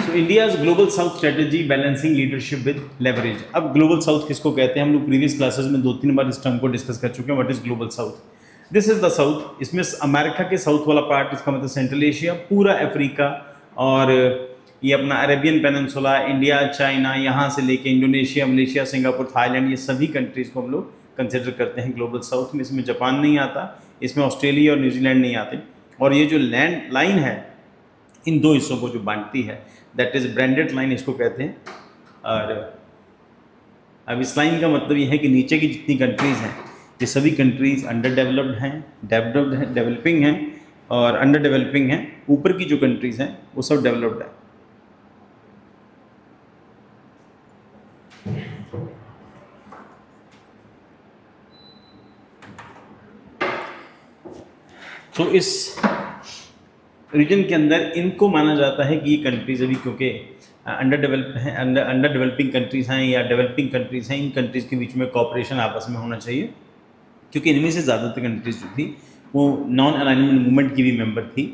तो India's global south strategy balancing leadership with leverage. अब global south किसको कहते हैं? हम लोग प्रीवियस क्लासेस में 2-3 बार इस टर्म को डिस्कस कर चुके हैं। What is global south? This is the south. इसमें अमेरिका के साउथ वाला पार्ट, इसका मतलब सेंट्रल एशिया, पूरा अफ्रीका और ये अपना अरेबियन पेनिनसुला, इंडिया, चाइना, यहाँ से लेके इंडोनेशिया, मलेशिया, सिंगापुर, थाईलैंड, ये सभी कंट्रीज़ को हम लोग कंसिडर करते हैं ग्लोबल साउथ में। इसमें जापान नहीं आता, इसमें ऑस्ट्रेलिया और न्यूजीलैंड नहीं आते। और ये जो लैंड लाइन है इन दो हिस्सों को जो बांटती है, दैट इज ब्रांडेड लाइन इसको कहते हैं। और अब इस लाइन का मतलब ये है कि नीचे की जितनी कंट्रीज़ हैं ये सभी कंट्रीज़ अंडर डेवलप्ड हैं, डेवलपिंग हैं और अंडर डेवलपिंग हैं। ऊपर की जो कंट्रीज़ हैं वो सब डेवलप्ड है। तो इस रीजन के अंदर इनको माना जाता है कि ये कंट्रीज़ अभी क्योंकि अंडर डेवलप हैं, अंडर डेवलपिंग कंट्रीज़ हैं या डेवलपिंग कंट्रीज़ हैं, इन कंट्रीज़ के बीच में कोऑपरेशन आपस में होना चाहिए। क्योंकि इनमें से ज़्यादातर कंट्रीज़ जो थी वो नॉन अलाइनमेंट मूवमेंट की भी मेंबर थी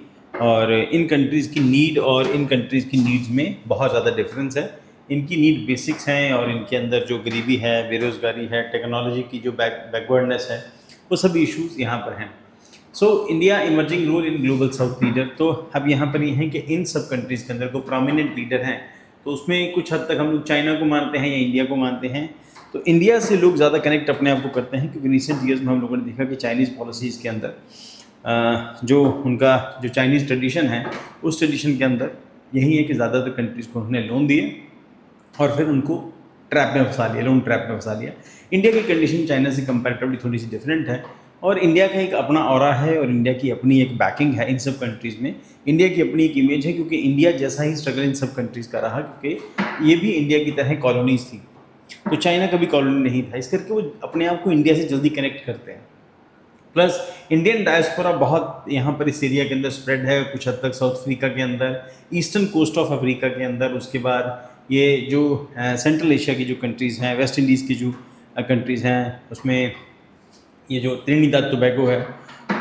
और इन कंट्रीज़ की नीड और इन कंट्रीज़ की नीड्स में बहुत ज़्यादा डिफरेंस है। इनकी नीड बेसिक्स हैं और इनके अंदर जो गरीबी है, बेरोज़गारी है, टेक्नोलॉजी की जो बैकवर्डनेस है, वो सब इश्यूज़ यहाँ पर हैं। सो India emerging role in global south leader. तो अब यहाँ पर ये है कि इन सब कंट्रीज़ के अंदर को प्रोमिनेंट लीडर हैं, तो उसमें कुछ हद तक हम लोग चाइना को मानते हैं या इंडिया को मानते हैं। तो इंडिया से लोग ज़्यादा कनेक्ट अपने आप को करते हैं क्योंकि रिसेंट ईयर्स में हम लोगों ने देखा कि चाइनीज़ पॉलिसीज़ के अंदर जो उनका जो चाइनीज़ ट्रेडिशन है उस ट्रेडिशन के अंदर यही है कि ज़्यादातर कंट्रीज़ को उन्होंने लोन दिए और फिर उनको ट्रैप में फंसा लिया, लोन ट्रैप में फंसा लिया। इंडिया की कंडीशन चाइना से कंपैरेटिवली थोड़ी सी डिफरेंट है और इंडिया का एक अपना ऑरा है और इंडिया की अपनी एक बैकिंग है इन सब कंट्रीज़ में। इंडिया की अपनी एक इमेज है क्योंकि इंडिया जैसा ही स्ट्रगल इन सब कंट्रीज़ का रहा, क्योंकि ये भी इंडिया की तरह कॉलोनीज़ थी। तो चाइना का भी कॉलोनी नहीं था, इस करके वो अपने आप को इंडिया से जल्दी कनेक्ट करते हैं। प्लस इंडियन डायस्पोरा बहुत यहाँ पर इस एरिया के अंदर स्प्रेड है, कुछ हद तक साउथ अफ्रीका के अंदर, ईस्टर्न कोस्ट ऑफ अफ्रीका के अंदर, उसके बाद ये जो सेंट्रल एशिया की जो कंट्रीज़ हैं, वेस्ट इंडीज़ की जो कंट्रीज़ हैं, उसमें ये जो त्रिनिदाद टोबैगो है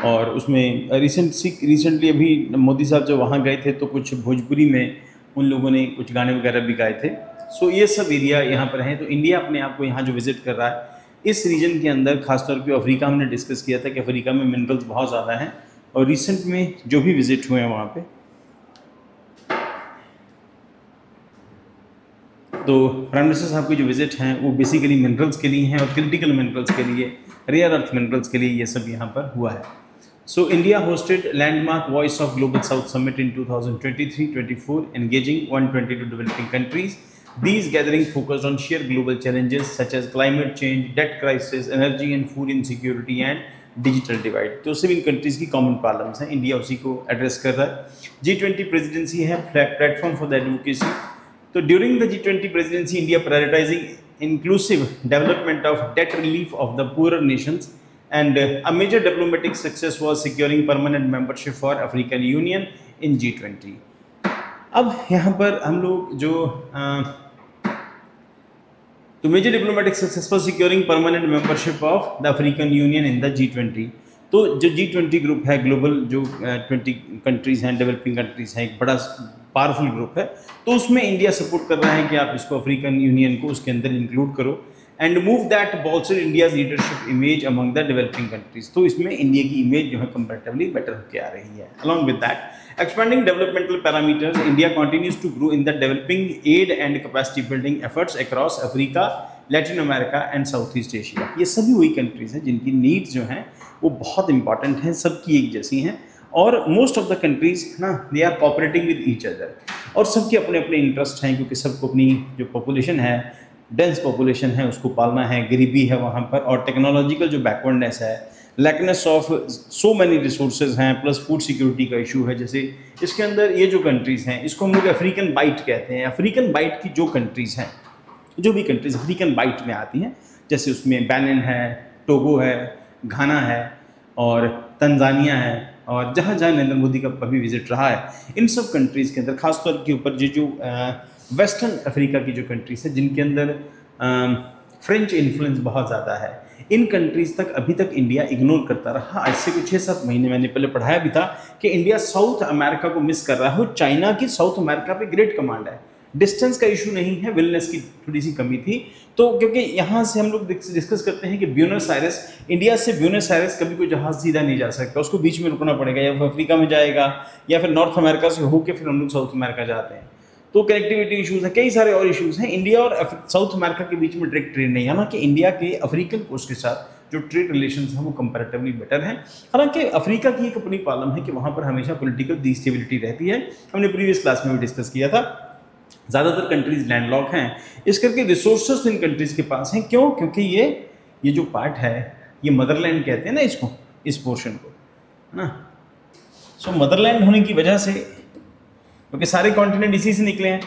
और उसमें रिसेंटली अभी मोदी साहब जब वहाँ गए थे तो कुछ भोजपुरी में उन लोगों ने कुछ गाने वगैरह भी गाए थे। सो ये सब एरिया यहाँ पर हैं। तो इंडिया अपने आप को यहाँ जो विज़िट कर रहा है इस रीजन के अंदर, खासतौर पे अफ्रीका हमने डिस्कस किया था कि अफ्रीका में मिनरल्स बहुत ज़्यादा हैं और रिसेंट में जो भी विज़िट हुए हैं वहाँ पे, तो प्राइम मिनिस्टर साहब की जो विज़िट हैं वो बेसिकली मिनरल्स के लिए हैं और क्रिटिकल मिनरल्स के लिए, रेयर अर्थ मिनरल्स के लिए ये सब यहाँ पर हुआ है। So India hosted landmark voice of global south summit in 2023-24 engaging 122 developing countries. These gatherings focused on sheer global challenges such as climate change, debt crisis, energy and food insecurity and digital divide. तो सिर्फ इन countries की common problems हैं, India उसी को address कर रहा है। G20 presidency है प्लेटफॉर्म फॉर द एडवोकेसी। तो during the G20 presidency India prioritising inclusive development of debt relief of the poorer nations, and a major diplomatic success was securing permanent membership for African Union in G20. अब यहाँ पर हम लोग जो तो major diplomatic success for securing permanent membership of the African Union in the G20। तो जो G20 group है, ग्लोबल जो 20 कंट्रीज़ हैं, डेवलपिंग कंट्रीज़ हैं, एक बड़ा पावरफुल ग्रुप है, तो उसमें इंडिया सपोर्ट कर रहा है कि आप इसको अफ्रीकन यूनियन को उसके अंदर इंक्लूड करो and move that बॉल्स्टर India's leadership image among the developing countries. तो इसमें इंडिया की इमेज जो है कंपैरेटिवली बेटर होकर आ रही है। Along with that expanding developmental parameters, India continues to grow in the developing aid and capacity building efforts across Africa, Latin America and South East Asia. ये सभी वही कंट्रीज़ हैं जिनकी नीड्स जो हैं वो बहुत इंपॉर्टेंट हैं, सबकी एक जैसी हैं और मोस्ट ऑफ द कंट्रीज़ ना they are cooperating with each other और सबके अपने अपने इंटरेस्ट हैं क्योंकि सबको अपनी जो पॉपुलेशन है, डेंस पॉपुलेशन है, उसको पालना है, गरीबी है वहाँ पर और टेक्नोलॉजिकल जो बैकवर्डनेस है, लैकनेस ऑफ सो मैनी रिसोर्सेज हैं, प्लस फूड सिक्योरिटी का इशू है। जैसे इसके अंदर ये जो कंट्रीज़ हैं इसको हम लोग अफ्रीकन बाइट कहते हैं। अफ्रीकन बाइट की जो कंट्रीज़ हैं, जो भी कंट्रीज़ अफ्रीकन बाइट में आती हैं, जैसे उसमें बेनिन है, टोगो है, घाना है और तंजानिया है और जहाँ जहाँ नरेंद्र मोदी का अभी विजिट रहा है, इन सब कंट्रीज़ के अंदर खासतौर के ऊपर जो वेस्टर्न अफ्रीका की जो कंट्रीज़ है जिनके अंदर फ्रेंच इन्फ्लुएंस बहुत ज़्यादा है, इन कंट्रीज तक अभी तक इंडिया इग्नोर करता रहा। आज से कुछ 6-7 महीने मैंने पहले पढ़ाया भी था कि इंडिया साउथ अमेरिका को मिस कर रहा है। चाइना की साउथ अमेरिका पे ग्रेट कमांड है, डिस्टेंस का इशू नहीं है, विलनेस की थोड़ी सी कमी थी। तो क्योंकि यहाँ से हम लोग डिस्कस करते हैं कि ब्यूनस आयरेस, इंडिया से ब्यूनस आयरेस कभी कोई जहाज सीधा नहीं जा सकता, उसको बीच में रुकना पड़ेगा, या फिर अफ्रीका में जाएगा या फिर नॉर्थ अमेरिका से होकर फिर हम लोग साउथ अमेरिका जाते हैं। तो कनेक्टिविटी इशूज़ हैं, कई सारे और इशूज़ हैं। इंडिया और साउथ अमेरिका के बीच में डायरेक्ट ट्रेड नहीं है, हालांकि इंडिया के अफ्रीकन कोस्ट के साथ जो ट्रेड रिलेशंस हैं वो कंपैरेटिवली बेटर हैं। हालांकि अफ्रीका की एक अपनी प्रॉब्लम है कि वहाँ पर हमेशा पॉलिटिकल डिस्टेबिलिटी रहती है, हमने प्रीवियस क्लास में भी डिस्कस किया था। ज़्यादातर कंट्रीज लैंडलॉक हैं, इस करके रिसोर्सेस इन कंट्रीज के पास हैं। क्यों? क्योंकि ये जो पार्ट है, ये मदरलैंड कहते हैं ना इसको, इस पोर्शन को, है ना। सो मदरलैंड होने की वजह से, क्योंकि सारे कॉन्टिनेंट इसी से निकले हैं,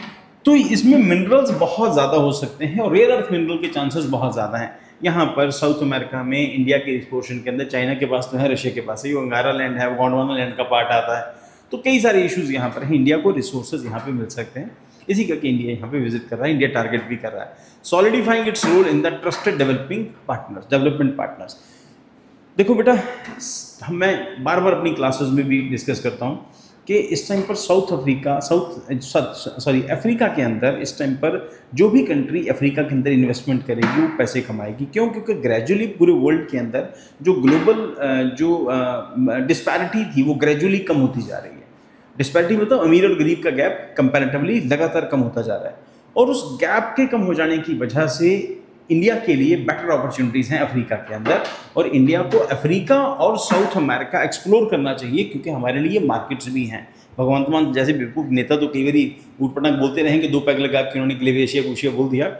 तो इसमें मिनरल्स बहुत ज़्यादा हो सकते हैं और रेयर अर्थ मिनरल के चांसेस बहुत ज़्यादा हैं। यहाँ पर साउथ अमेरिका में, इंडिया के इस पोर्शन के अंदर, चाइना के पास तो है, रशिया के पास है, वो अंगारा लैंड है, वो गोंडवाना लैंड का पार्ट आता है। तो कई सारे इश्यूज़ यहाँ पर हैं, इंडिया को रिसोर्सेज यहाँ पे मिल सकते हैं, इसी करके इंडिया यहाँ पे विजिट कर रहा है, इंडिया टारगेट भी कर रहा है। Solidifying its role in the trusted development partners. देखो बेटा, मैं बार बार अपनी क्लासेस में भी डिस्कस करता हूँ कि इस टाइम पर अफ्रीका के अंदर इस टाइम पर जो भी कंट्री अफ्रीका के अंदर इन्वेस्टमेंट करेगी वो पैसे कमाएगी। क्यों? क्योंकि ग्रेजुअली पूरे वर्ल्ड के अंदर जो ग्लोबल डिस्पैरिटी थी वो ग्रेजुअली कम होती जा रही है। डिस्पैरिटी मतलब अमीर और गरीब का गैप कंपैरेटिवली लगातार कम होता जा रहा है, और उस गैप के कम हो जाने की वजह से इंडिया के लिए बेटर अपॉर्चुनिटीज़ हैं अफ्रीका के अंदर, और इंडिया को अफ्रीका और साउथ अमेरिका एक्सप्लोर करना चाहिए, क्योंकि हमारे लिए मार्केट्स भी हैं। भगवंत मान जैसे बेवकूफ़ नेता तो कई बारी ऊटपटांग बोलते रहेंगे, 2 पैग लगा के उन्होंने क्लेवेशिया कुशिया बोल दिया।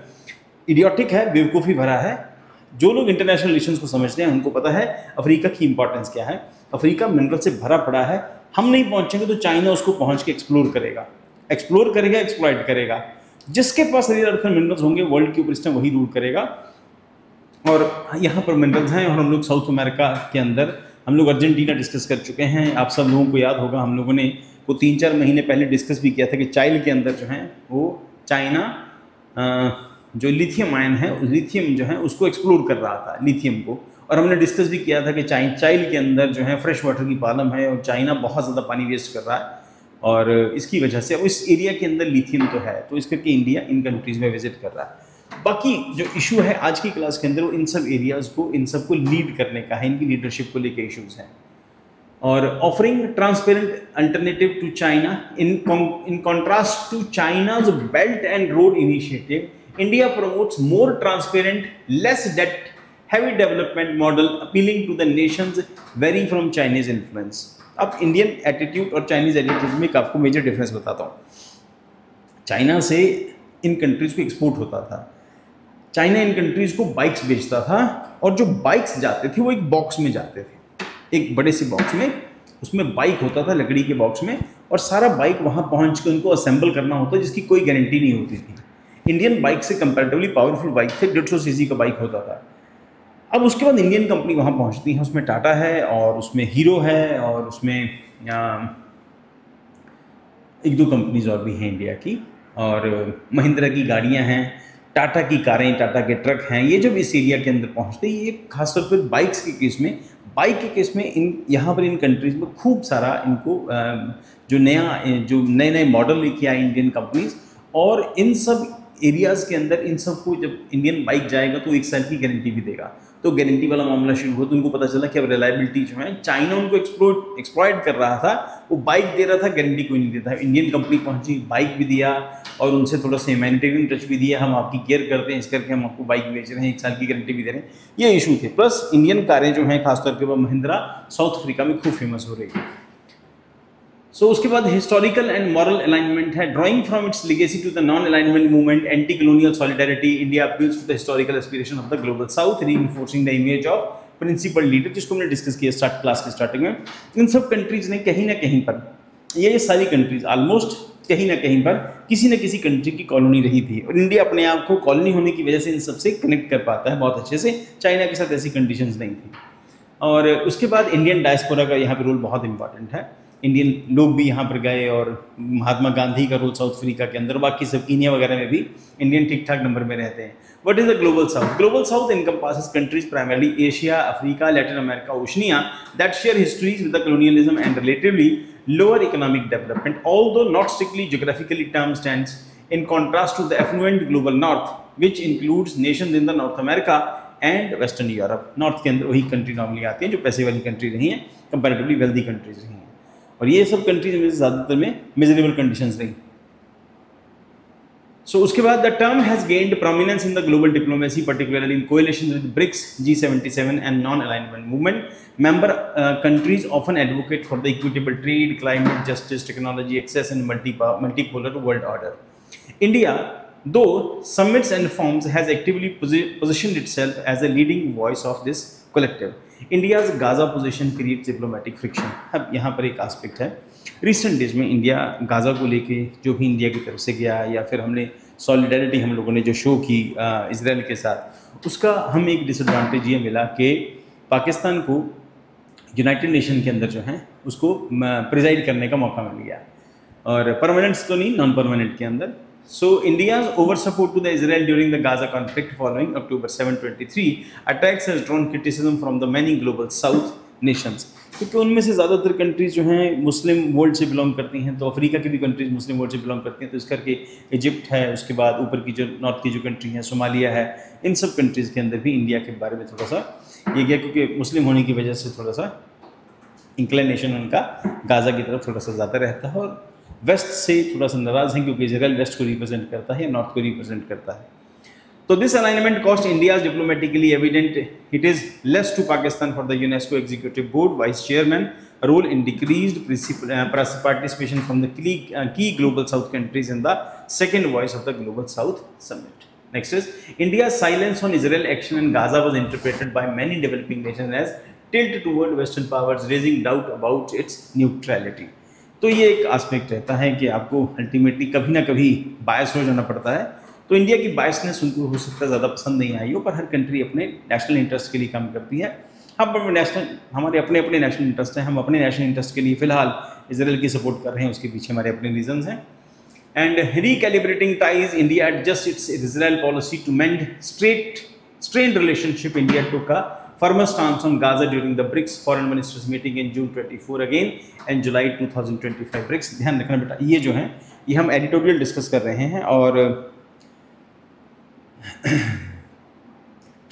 इडियोटिक है, बेवकूफ़ी भरा है। जो लोग इंटरनेशनल रिलेशंस को समझते हैं उनको पता है अफ्रीका की इंपॉर्टेंस क्या है। अफ्रीका मिनरल से भरा पड़ा है, हम नहीं पहुँचेंगे तो चाइना उसको पहुँच के एक्सप्लोर करेगा, एक्सप्लॉइट करेगा। जिसके पास रेयर अर्थ मिनरल्स होंगे वर्ल्ड के ऊपर इस टाइम वही रूल करेगा। और यहाँ पर मिनरल्स हैं, और हम लोग साउथ अमेरिका के अंदर हम लोग अर्जेंटीना डिस्कस कर चुके हैं। आप सब लोगों को याद होगा, हम लोगों ने वो 3-4 महीने पहले डिस्कस भी किया था कि चाइल के अंदर जो है वो चाइना जो लिथियम आयन है, लिथियम जो है उसको एक्सप्लोर कर रहा था, लिथियम को। और हमने डिस्कस भी किया था कि चाइल के अंदर जो है फ्रेश वाटर की प्रॉब्लम है, और चाइना बहुत ज़्यादा पानी वेस्ट कर रहा है, और इसकी वजह से इस एरिया के अंदर लिथियम तो है, तो इस करके इंडिया इन कंट्रीज़ में विजिट कर रहा है। बाकी जो इशू है आज की क्लास के अंदर वो इन सब एरियाज़ को, इन सब को लीड करने का है, इनकी लीडरशिप को लेकर इश्यूज़ हैं। और offering transparent alternative to China in contrast to China's Belt and Road Initiative, India promotes more transparent, less debt heavy development model appealing to the nations wary from Chinese influence. अब Indian attitude और Chinese attitude में आपको major difference बताता हूँ। China से इन countries को export होता था, चाइना इन कंट्रीज़ को बाइक्स बेचता था, और जो बाइक्स जाते थे वो एक बॉक्स में जाते थे, एक बड़े से बॉक्स में, उसमें बाइक होता था लकड़ी के बॉक्स में, और सारा बाइक वहाँ पहुँच के उनको असेंबल करना होता, जिसकी कोई गारंटी नहीं होती थी। इंडियन बाइक से कंपैरेटिवली पावरफुल बाइक थे, 150 सीसी का बाइक होता था। अब उसके बाद इंडियन कंपनी वहाँ पहुँचती है, उसमें टाटा है और उसमें हीरो है और उसमें 1-2 कंपनीज और भी हैं इंडिया की, और महिंद्रा की गाड़ियाँ हैं, टाटा की कारें, टाटा के ट्रक हैं। ये जब इस एरिया के अंदर पहुँचते हैं, ये खासतौर पर बाइक के केस में इन यहाँ पर इन कंट्रीज़ में खूब सारा इनको जो नए मॉडल लेके आए इंडियन कंपनीज, और इन सब एरियाज़ के अंदर इन सबको जब इंडियन बाइक जाएगा तो 1 साल की गारंटी भी देगा। तो गारंटी वाला मामला शुरू हुआ, तो उनको पता चला कि अब रिलायबिलिटी जो है, चाइना उनको एक्सप्लॉइट कर रहा था, वो बाइक दे रहा था, गारंटी कोई नहीं देता। इंडियन कंपनी पहुंची, बाइक भी दिया, और उनसे थोड़ा सा ह्यूमैनिटेरियन टच भी दिया, हम आपकी केयर करते हैं, इस करके हम आपको बाइक बेच रहे हैं, 1 साल की गारंटी भी दे रहे हैं। ये इशू थे। प्लस इंडियन कारें जो हैं खासतौर पर महिंद्रा साउथ अफ्रीका में खूब फेमस हो रही है। सो उसके बाद हिस्टोरिकल एंड मॉरल अलाइनमेंट है। Drawing from its legacy to the non alignment movement, anti colonial solidarity, India appeals to the historical aspiration of the global south, reinforcing the image of principle leader, जिसको हमने discuss किया class के starting में। इन सब countries ने कहीं ना कहीं पर, ये सारी कंट्रीज ऑलमोस्ट कहीं ना कहीं पर किसी न किसी कंट्री की कॉलोनी रही थी, और इंडिया अपने आप को कॉलोनी होने की वजह से इन सबसे कनेक्ट कर पाता है बहुत अच्छे से। चाइना के साथ ऐसी कंडीशंस नहीं थी। और उसके बाद इंडियन डायस्पोरा का यहाँ पे रोल बहुत इंपॉर्टेंट है। इंडियन लोग भी यहाँ पर गए, और महात्मा गांधी का रोल साउथ अफ्रीका के अंदर, बाकी सब कीनिया वगैरह में भी इंडियन ठीक ठाक नंबर में रहते हैं। What is the global south? Global south encompasses countries primarily Asia, Africa, Latin America, Oceania that share histories with the colonialism and relatively lower economic development, although not strictly geographically term stands in contrast to the affluent global north, which includes nations in the North America and western Europe. North के अंदर वही country normally आती हैं जो पैसे वाली country रही हैं, कंपैरेटिवली वेल्दी कंट्रीज रही हैं, और ये सब कंट्रीज में ज़्यादातर में मिजरेबल कंडीशंस रही। सो उसके बाद the term has gained prominence in the global diplomacy, particularly in coalition with BRICS, G77 and non alignment movement. Member countries often advocate for the equitable trade, climate justice, technology access and multipolar world order. India, though summits and forums, has actively positioned itself as a leading voice of this collective. India's Gaza position creates diplomatic friction. अब यहाँ पर एक aspect है, recent days में India Gaza को लेके जो भी इंडिया की तरफ से गया, या फिर हमने सॉलिडारिटी हम लोगों ने जो शो की इसराइल के साथ, उसका हम एक डिसएडवांटेज ये मिला कि पाकिस्तान को यूनाइटेड नेशन के अंदर जो है उसको प्रिजाइड करने का मौका मिल गया, और परमानेंट्स तो नहीं, नॉन परमानेंट के अंदर। So India's over support to the Israel during the Gaza conflict following October 7, 2023 attacks has drawn criticism from the many global South nations, क्योंकि उनमें से ज़्यादातर कंट्रीज जो हैं मुस्लिम वर्ल्ड से बिलोंग करती हैं, तो अफ्रीका की भी कंट्रीज मुस्लिम वर्ल्ड से बिलोंग करती हैं, तो इस करके इजिप्ट है, उसके बाद ऊपर की जो नॉर्थ की जो कंट्री है, सोमालिया है, इन सब कंट्रीज़ के अंदर भी इंडिया के बारे में थोड़ा सा ये गया, क्योंकि मुस्लिम होने की वजह से थोड़ा सा इंक्लिनेशन उनका गाज़ा की तरफ थोड़ा सा ज़्यादा रहता है, और वेस्ट से थोड़ा सा नाराज हैं क्योंकि इजराइल वेस्ट को रिप्रेजेंट करता है या नॉर्थ को रिप्रेजेंट करता है। तो this alignment cost India diplomatically evident, it is less to Pakistan for the UNESCO executive board vice chairman role in decreased participation from the key global south countries in the second voice of the global south summit. Next is India silence on Israel action in Gaza was interpreted by many developing nations as tilt toward western powers raising doubt about its neutrality. तो ये एक aspect रहता है कि आपको ultimately कभी ना कभी बायस हो जाना पड़ता है, तो इंडिया की बायसनेस उनको हो सकता है ज़्यादा पसंद नहीं आई हो, पर हर कंट्री अपने नेशनल इंटरेस्ट के लिए काम करती है। हम हमारे अपने अपने नेशनल इंटरेस्ट हैं, हम अपने नेशनल इंटरेस्ट के लिए फ़िलहाल इजराइल की सपोर्ट कर रहे हैं, उसके पीछे हमारे अपने रीजंस हैं। And recalibrating ties, India adjust its Israel policy to mend strained relationship. India took a firmer stance on Gaza during the BRICS foreign ministers meeting in June 24 again and July 2025 BRICS। ध्यान रखना बेटा, ये जो है ये हम editorial discuss कर रहे हैं, और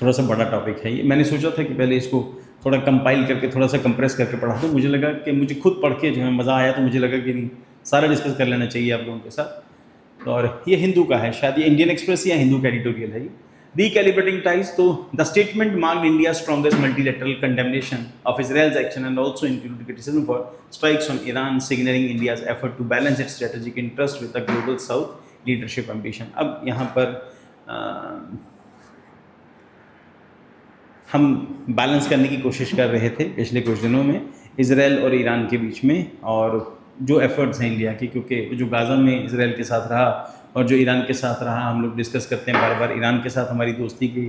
थोड़ा सा बड़ा टॉपिक है ये। मैंने सोचा था कि पहले इसको थोड़ा कंपाइल करके थोड़ा सा कंप्रेस करके पढ़ा दूँ, मुझे लगा कि मुझे खुद पढ़ के जो है मज़ा आया, तो मुझे लगा कि नहीं सारा डिस्कस कर लेना चाहिए आप लोगों के साथ। और ये हिंदू का है, शायद ये इंडियन एक्सप्रेस या हिंदू का एडिटोरियल है। Recalibrating ties, तो the statement marked India's strongest multilateral condemnation of Israel's action and also included criticism for strikes on Iran, signaling India's effort to balance its strategic interest with the global South leadership ambition। अब यहाँ पर हम balance करने की कोशिश कर रहे थे पिछले कुछ दिनों में इजराइल और ईरान के बीच में, और जो एफर्ट्स हैं इंडिया के, क्योंकि जो गाज़ा में इजराइल के साथ रहा और जो ईरान के साथ रहा, हम लोग डिस्कस करते हैं बार बार। ईरान के साथ हमारी दोस्ती की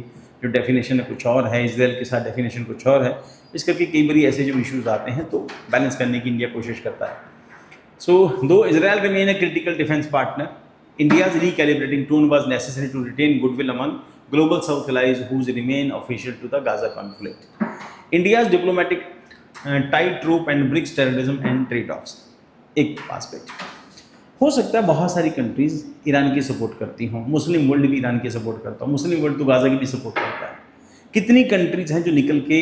जो डेफिनेशन है कुछ और है, इजराइल के साथ डेफिनेशन कुछ और है, इस करके कई बार ऐसे जो इश्यूज़ आते हैं तो बैलेंस करने की इंडिया कोशिश करता है। So do Israel remain a critical defence partner, India's recalibrating tone was necessary to retain goodwill among global South allies whose remain official to the Gaza conflict. India's diplomatic tightrope and BRICS terrorism and trade-offs। एक aspect हो सकता है बहुत सारी countries Iran की support करती हों, मुस्लिम world भी ईरान की सपोर्ट करता हो, मुस्लिम वर्ल्ड तो गाज़ा की भी सपोर्ट करता है। कितनी कंट्रीज हैं जो निकल के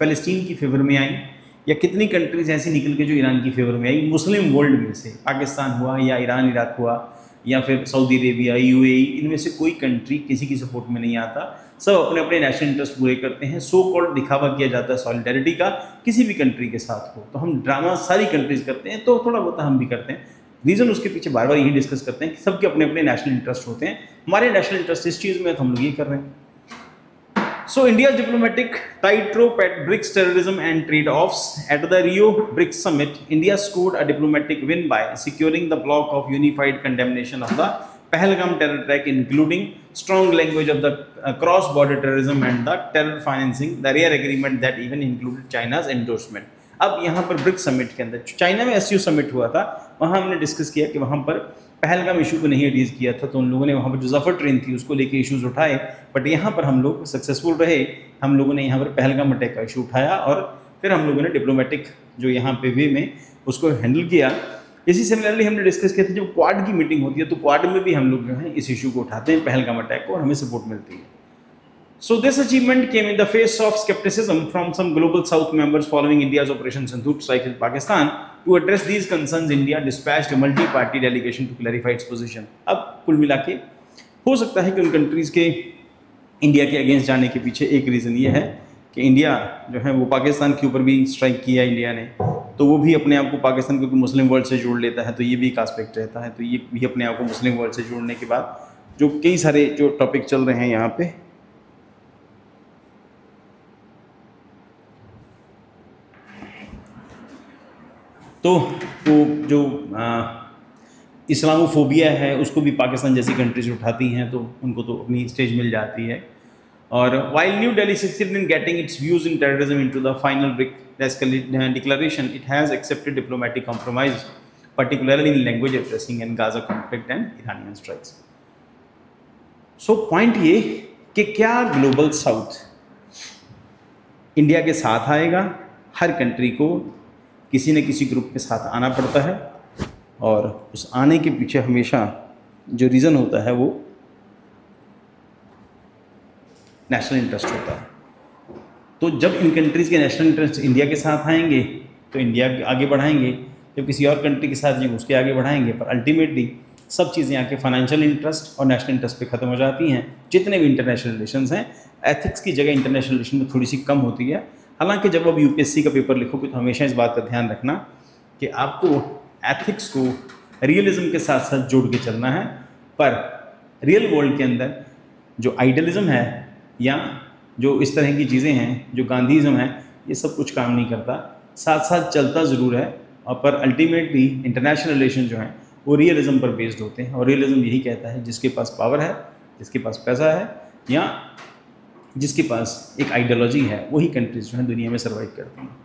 फ़लस्तीन की फेवर में आई, या कितनी कंट्रीज ऐसी निकल के जो ईरान की फेवर में आई मुस्लिम वर्ल्ड में से? पाकिस्तान हुआ या ईरान इराक हुआ या फिर सऊदी अरेबिया, यूएई, इनमें से कोई कंट्री किसी की सपोर्ट में नहीं आता। सब अपने अपने नेशनल इंटरेस्ट पूरे करते हैं, सो कॉल्ड दिखावा किया जाता है सॉलिडारिटी का किसी भी कंट्री के साथ हो, तो हम ड्रामा सारी कंट्रीज करते हैं, तो थोड़ा बहुत हम भी करते हैं। रीज़न उसके पीछे बार बार यही डिस्कस करते हैं कि सबके अपने अपने नेशनल इंटरेस्ट होते हैं। हमारे नेशनल इंटरेस्ट इस चीज़ में तो हम लोग ये कर रहे हैं। So India's diplomatic tightrope at BRICS terrorism and trade-offs. At the Rio BRICS summit, India scored a diplomatic win by securing the bloc of unified condemnation of the Pahalgam terror attack, including strong language of the cross-border terrorism and the terror financing, the rare agreement that even included China's endorsement. अब यहाँ पर BRICS summit के अंदर, China में SCO summit हुआ था, वहाँ हमने डिस्कस किया कि वहाँ पर पहलगाम इशू को नहीं एड्रेस किया था, तो उन लोगों ने वहाँ पर जो जफर ट्रेन थी उसको लेके इश्यूज उठाए, बट यहाँ पर हम लोग सक्सेसफुल रहे। हम लोगों ने यहाँ पर पहलगाम अटैक का इशू उठाया और फिर हम लोगों ने डिप्लोमेटिक जो यहाँ पे वे में उसको हैंडल किया। इसी सिमिलरली हमने डिस्कस किया था जब क्वाड की मीटिंग होती है तो क्वाड में भी हम लोग जो है इस इशू को उठाते हैं, पहलगाम अटैक को, और हमें सपोर्ट मिलती है। So this achievement came in the face of skepticism from some global South members following India's Operation Sindhur strike in Pakistan. To address these concerns, India dispatched a multi-party delegation to clarify its position. अब कुल मिला के हो सकता है कि उन countries के इंडिया के अगेंस्ट जाने के पीछे एक रीज़न ये है कि इंडिया जो है वो पाकिस्तान के ऊपर भी स्ट्राइक किया इंडिया ने, तो वो भी अपने आप को पाकिस्तान को मुस्लिम वर्ल्ड से जोड़ लेता है, तो ये भी एक आस्पेक्ट रहता है। तो ये भी अपने आप को मुस्लिम वर्ल्ड से जोड़ने के बाद जो कई सारे जो टॉपिक चल रहे हैं यहाँ पे, तो वो जो इस्लामोफोबिया है उसको भी पाकिस्तान जैसी कंट्रीज उठाती हैं, तो उनको तो अपनी स्टेज मिल जाती है। और while New Delhi succeeded in getting its views in terrorism into the final declaration, it has accepted diplomatic compromise, particularly in language addressing and Gaza conflict and Iranian strikes. So point ये कि क्या global south India के साथ आएगा? हर country को किसी न किसी ग्रुप के साथ आना पड़ता है, और उस आने के पीछे हमेशा जो रीज़न होता है वो नेशनल इंटरेस्ट होता है। तो जब इन कंट्रीज़ के नेशनल इंटरेस्ट इंडिया के साथ आएंगे तो इंडिया आगे बढ़ाएंगे, जब किसी और कंट्री के साथ जाएंगे उसके आगे बढ़ाएंगे, पर अल्टीमेटली सब चीज़ें आके फाइनेंशियल इंटरेस्ट और नेशनल इंटरेस्ट पे ख़त्म हो जाती हैं। जितने भी इंटरनेशनल रिलेशंस हैं, एथिक्स की जगह इंटरनेशनल रिलेशन में थोड़ी सी कम होती है। हालांकि जब आप यूपीएससी का पेपर लिखोगे तो हमेशा इस बात का ध्यान रखना कि आपको एथिक्स को रियलिज्म के साथ साथ जोड़ के चलना है, पर रियल वर्ल्ड के अंदर जो आइडियलिज्म है या जो इस तरह की चीज़ें हैं, जो गांधीज़म है, ये सब कुछ काम नहीं करता। साथ साथ चलता ज़रूर है, और पर अल्टीमेटली इंटरनेशनल रिलेशन जो हैं वो रियलिज्म पर बेस्ड होते हैं, और रियलिज्म यही कहता है जिसके पास पावर है, जिसके पास पैसा है, या जिसके पास एक आइडियोलॉजी है, वही कंट्रीज जो है दुनिया में सर्वाइव करती हैं।